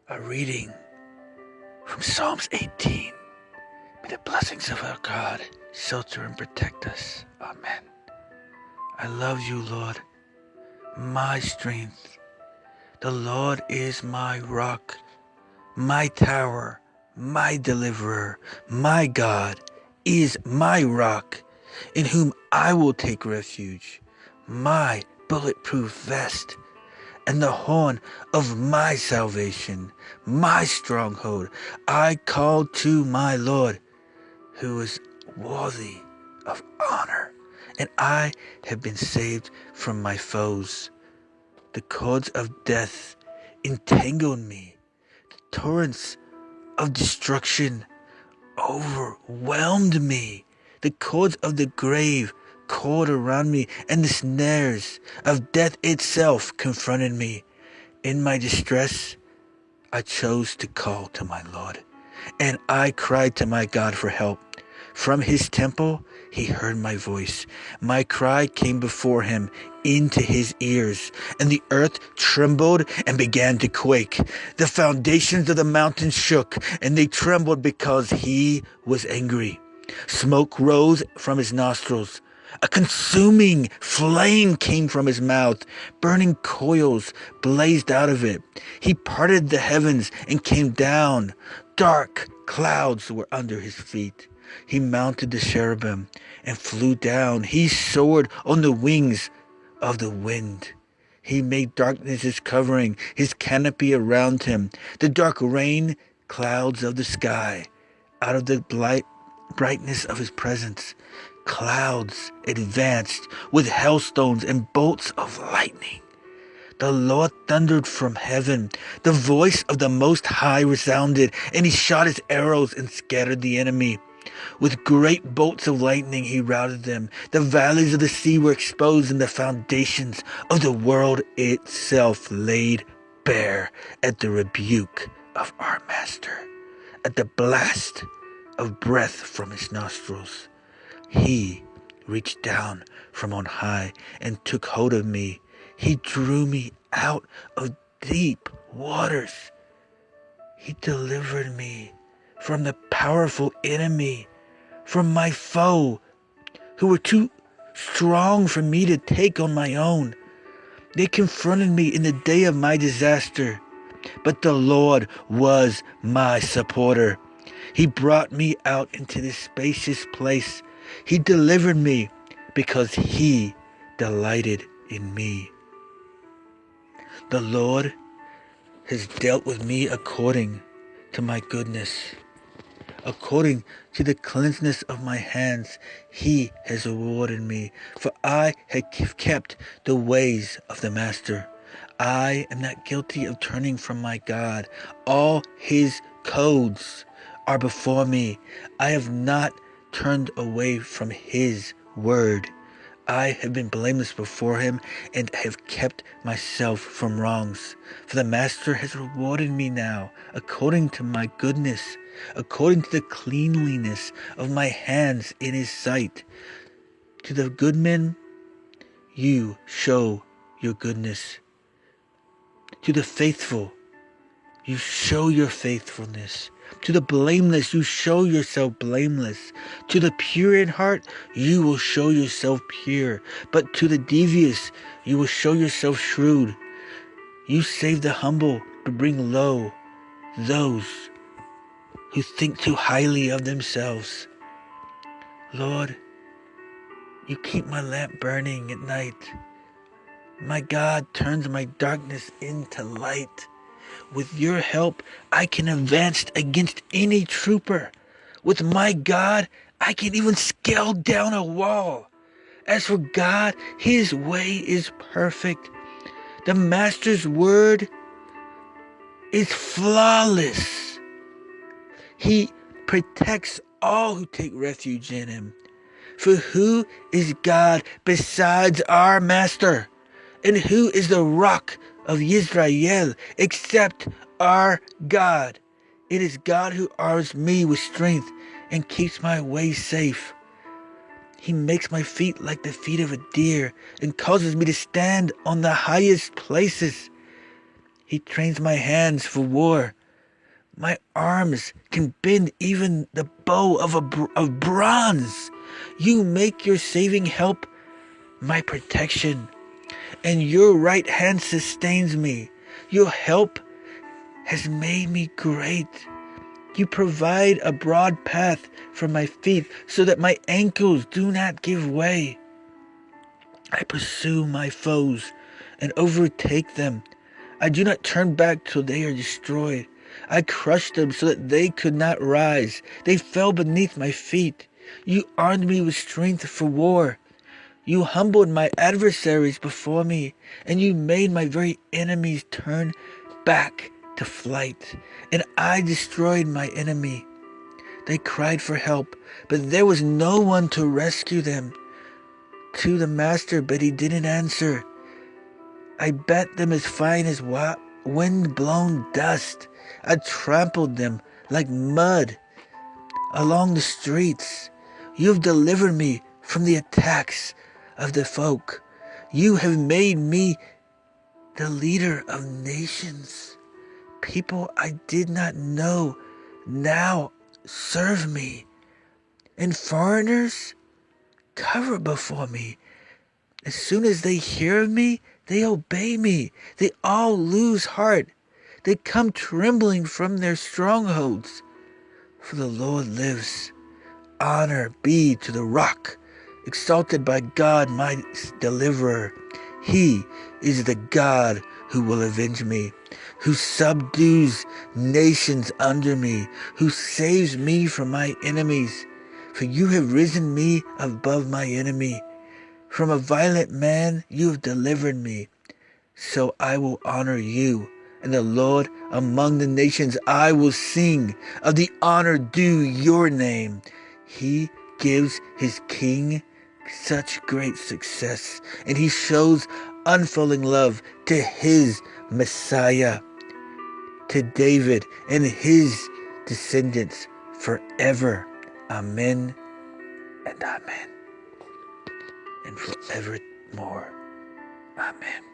A reading from Psalms 18. May the blessings of our God shelter and protect us. Amen. I love you, Lord, my strength. The Lord is my rock, my tower, my deliverer. My God is my rock, in whom I will take refuge, my bulletproof vest, and the horn of my salvation, my stronghold. I called to my Lord, who is worthy of honor, and I have been saved from my foes. The cords of death entangled me. The torrents of destruction overwhelmed me. The cords of the grave coiled around me, and the snares of death itself confronted me. In my distress, I chose to call to my Lord, and I cried to my God for help. From his temple, he heard my voice. My cry came before him into his ears, and the earth trembled and began to quake. The foundations of the mountains shook, and they trembled because he was angry. Smoke rose from his nostrils. A consuming flame came from his mouth. Burning coals blazed out of it. He parted the heavens and came down. Dark clouds were under his feet. He mounted the cherubim and flew down. He soared on the wings of the wind. He made darkness his covering, his canopy around him. The dark rain clouds of the sky. Out of the brightness of his presence, clouds advanced with hailstones and bolts of lightning. The Lord thundered from heaven. The voice of the Most High resounded, and he shot his arrows and scattered the enemy. With great bolts of lightning he routed them. The valleys of the sea were exposed, and the foundations of the world itself laid bare at the rebuke of our Master, at the blast of breath from his nostrils. He reached down from on high and took hold of me. He drew me out of deep waters. He delivered me from the powerful enemy, from my foe, who were too strong for me to take on my own. They confronted me in the day of my disaster, but the Lord was my supporter. He brought me out into this spacious place. He delivered me because he delighted in me. The Lord has dealt with me according to my goodness. According to the cleanness of my hands, he has rewarded me, for I have kept the ways of the Master. I am not guilty of turning from my God. All his codes are before me. I have not turned away from his word. I have been blameless before him and have kept myself from wrongs. For the Master has rewarded me now according to my goodness, according to the cleanliness of my hands in his sight. To the good men, you show your goodness. To the faithful, you show your faithfulness. To the blameless, you show yourself blameless. To the pure in heart, you will show yourself pure. But to the devious, you will show yourself shrewd. You save the humble, but bring low those who think too highly of themselves. Lord, you keep my lamp burning at night. My God turns my darkness into light. With your help, I can advance against any trooper. With my God, I can even scale down a wall. As for God, his way is perfect. The Master's word is flawless. He protects all who take refuge in him. For who is God besides our Master? And who is the rock of Israel except our God? It is God who arms me with strength and keeps my way safe. He makes my feet like the feet of a deer and causes me to stand on the highest places. He trains my hands for war My arms can bend even the bow of bronze. You make your saving help my protection, and your right hand sustains me. Your help has made me great. You provide a broad path for my feet so that my ankles do not give way. I pursue my foes and overtake them. I do not turn back till they are destroyed. I crushed them so that they could not rise. They fell beneath my feet. You armed me with strength for war. You humbled my adversaries before me, and you made my very enemies turn back to flight. And I destroyed my enemy. They cried for help, but there was no one to rescue them. To the master, but he didn't answer. I bet them as fine as wind-blown dust. I trampled them like mud along the streets. You have delivered me from the attacks of the folk. You have made me the leader of nations. People I did not know now serve me, and foreigners cover before me. As soon as they hear of me, they obey me. They all lose heart. They come trembling from their strongholds. For the Lord lives. Honor be to the rock, exalted by God my deliverer. He is the God who will avenge me, who subdues nations under me, who saves me from my enemies. For you have risen me above my enemy. From a violent man you have delivered me. So I will honor you, and the Lord among the nations I will sing of the honor due your name. He gives his king such great success, and he shows unfailing love to his Messiah, to David and his descendants forever. Amen and amen. And forevermore. Amen.